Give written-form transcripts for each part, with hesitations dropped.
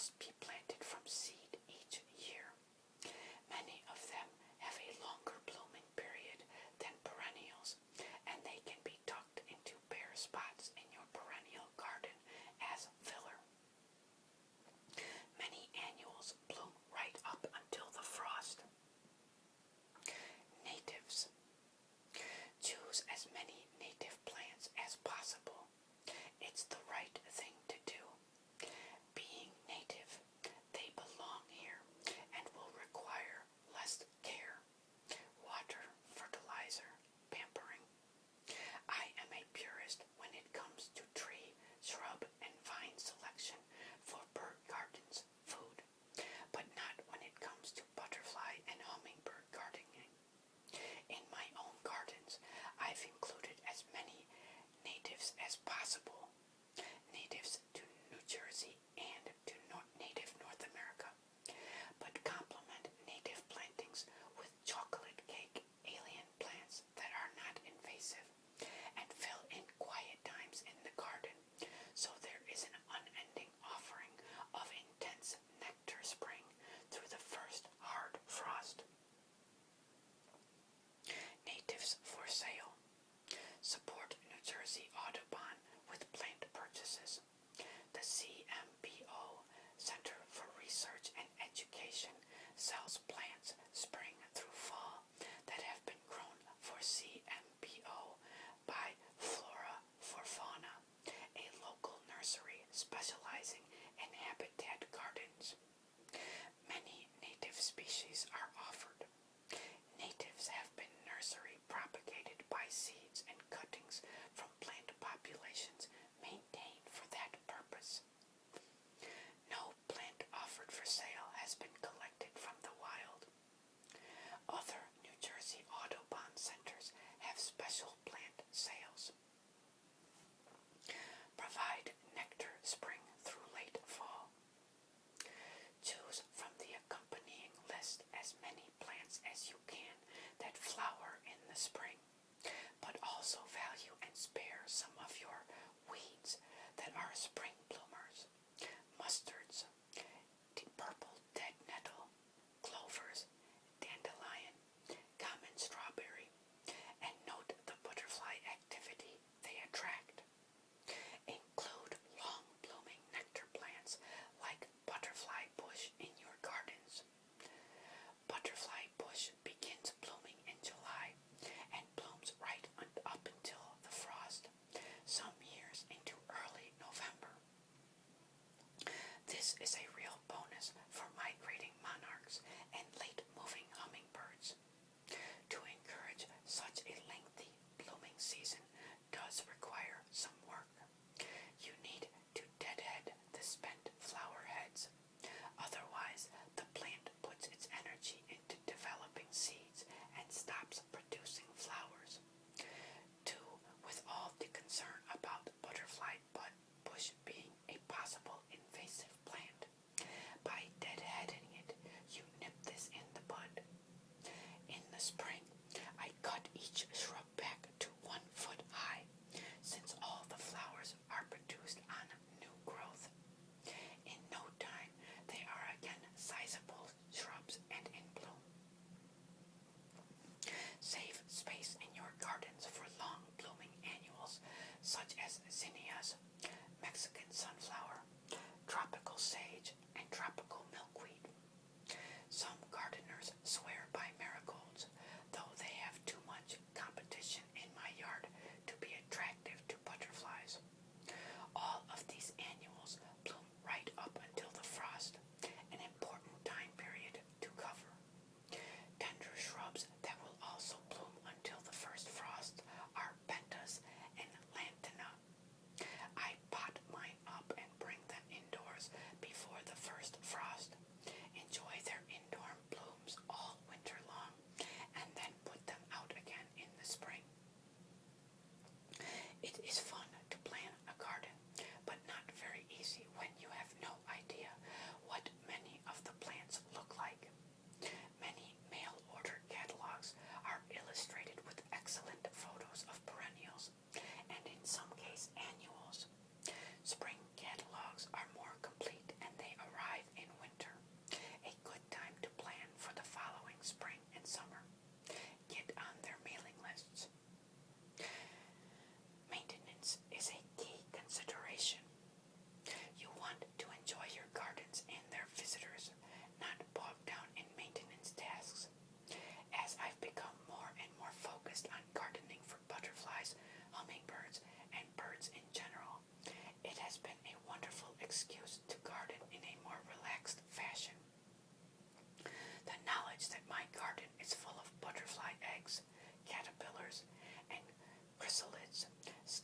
must be planted from seed each year. Many of them have a longer blooming period than perennials, and they can be tucked into bare spots in your perennial garden as filler. Many annuals bloom right up until the frost. Natives. Choose as many native plants as possible. It's the right thing to do. Being native, they belong here and will require less care, water, fertilizer, pampering. I am a purist when it comes to tree, shrub, and vine selection for bird gardens, food, but not when it comes to butterfly and hummingbird gardening. In my own gardens, I've included as many natives as possible. Natives to New Jersey and to native North America, but complement native plantings with chocolate cake alien plants that are not invasive and fill in quiet times in the garden so there is an unending offering of intense nectar spring through the first hard frost. Natives for sale. Support New Jersey Audubon with plant purchases. The CMBO, Center for Research and Education, sells plants spring through fall that have been grown for CMBO by Flora for Fauna, a local nursery specializing in habitat gardens. Many native species are offered. Natives have been nursery propagated by seeds and cuttings from plant populations maintained for that purpose. No plant offered for sale has been collected from the wild. Other New Jersey Audubon centers have special plant sales. Provide nectar spring through late fall. Choose from the accompanying list as many plants as you can that flower in the spring, but also value and spare some of your weeds that are spring bloomers: mustards, purple dead nettle, clovers, dandelion, common strawberry, and note the butterfly activity they attract. Include long-blooming nectar plants like butterfly bush in your gardens. Butterfly bush begins blooming in July and blooms right up until the frost, some years into early November. This is a real bonus for migrating monarchs and late-moving hummingbirds. To encourage such a lengthy blooming season does require some work. You need to deadhead the spent flower heads. Otherwise, the plant puts its energy into developing seeds and stops producing flowers. 2. With all the concern about butterfly bush being a possible invasive plant,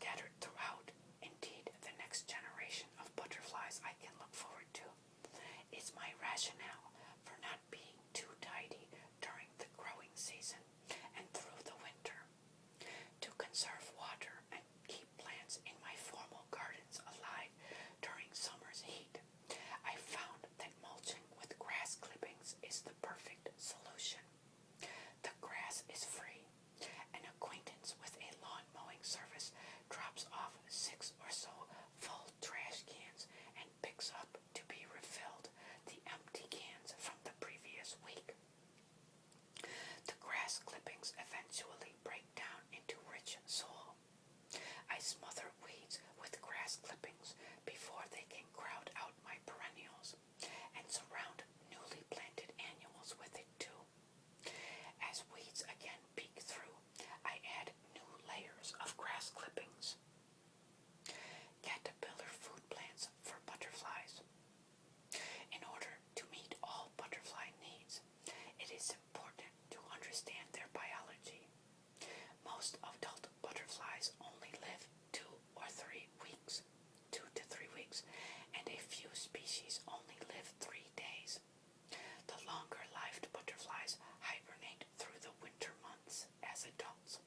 scattered throughout. Indeed, the next generation of butterflies I can look forward to is my rationale for not being too tidy during the growing season and through the winter. To conserve water and keep plants in my formal gardens alive during summer's heat, I found that mulching with grass clippings is the perfect solution. The grass is free. An acquaintance with a lawn mowing service drops off 6 or so full trash cans and picks up to be refilled the empty cans from the previous week. The grass clippings eventually break down into rich soil. I smother weeds with grass clippings before they can crowd out my perennials, and surround newly planted annuals with it too. As weeds again peek through, I add new layers of grass clippings. Caterpillar food plants for butterflies. In order to meet all butterfly needs, it is important to understand their biology. Most adult butterflies only live 2 or 3 weeks, 2 to 3 weeks, and a few species only live 3 days. The longer-lived butterflies hibernate through the winter months as adults.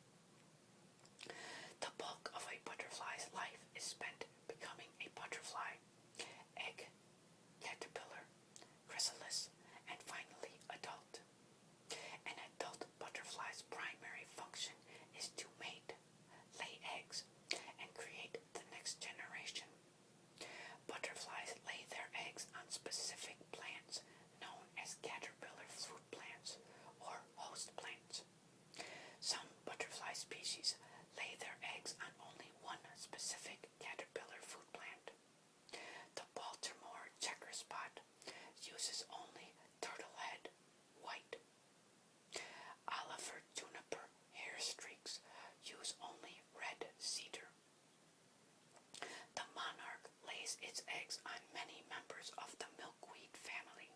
The bulk of a butterfly's life is spent becoming a butterfly, egg, caterpillar, chrysalis, and finally adult. An adult butterfly's primary function is to mate, lay eggs, and create the next generation. Butterflies lay their eggs on specific plants known as caterpillar fruit plants or host plants. Some butterfly species lay their eggs on only one specific caterpillar food plant. The Baltimore checker spot uses only turtlehead white. Oliver juniper hair streaks use only red cedar. The monarch lays its eggs on many members of the milkweed family.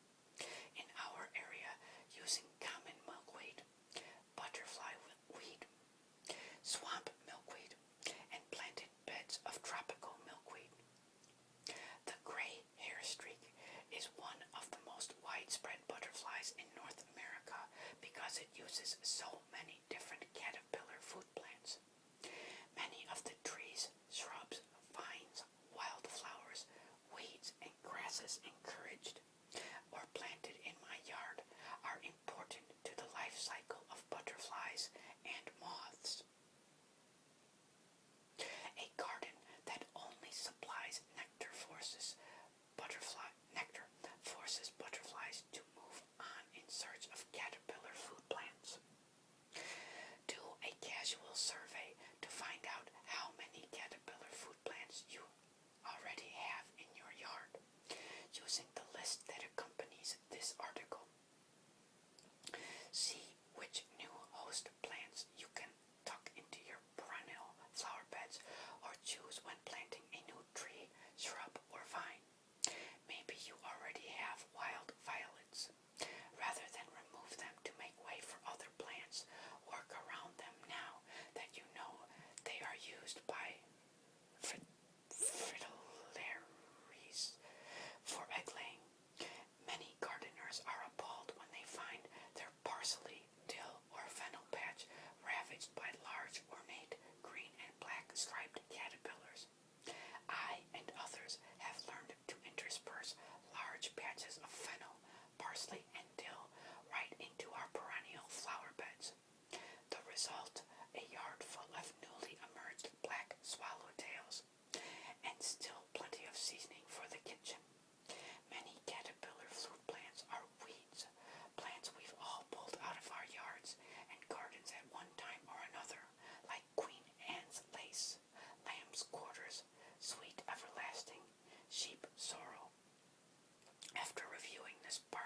In our area, using common milkweed, butterfly weed, swamp milkweed, and planted beds of tropical milkweed. The gray hair streak is one of the most widespread butterflies in North America because it uses so many different caterpillar food plants. Many of the trees, shrubs, vines, wildflowers, weeds, and grasses encouraged or planted in my yard are important to the life cycle of butterflies and moths. A garden that only supplies nectar forces butterflies to move on in search of caterpillar food plants. Do a casual survey to find out how many caterpillar food plants you already have in your yard, using the list that accompanies this article. See which new host plants you can tuck into your perennial flower beds, or choose when planting a new tree, shrub, or vine. Maybe you already have wild violets. Rather than remove them to make way for other plants, work around them now that you know they are used by fritillaries for egg laying. Many gardeners are appalled when they find their parsley, dill, or fennel patch ravaged by large, ornate, green and black striped caterpillars. I and others have learned to intersperse large patches of fennel, parsley, and dill right into our perennial flower beds. The result, a yard full of newly emerged black swallowtails, and still plenty of seasoning for the kitchen. Many caterpillar fruit plants are weeds, plants we've all pulled out of our yards and gardens at one time or another, like Queen Anne's lace, lamb's quarters, sweet everlasting, sheep sorrel. After reviewing this part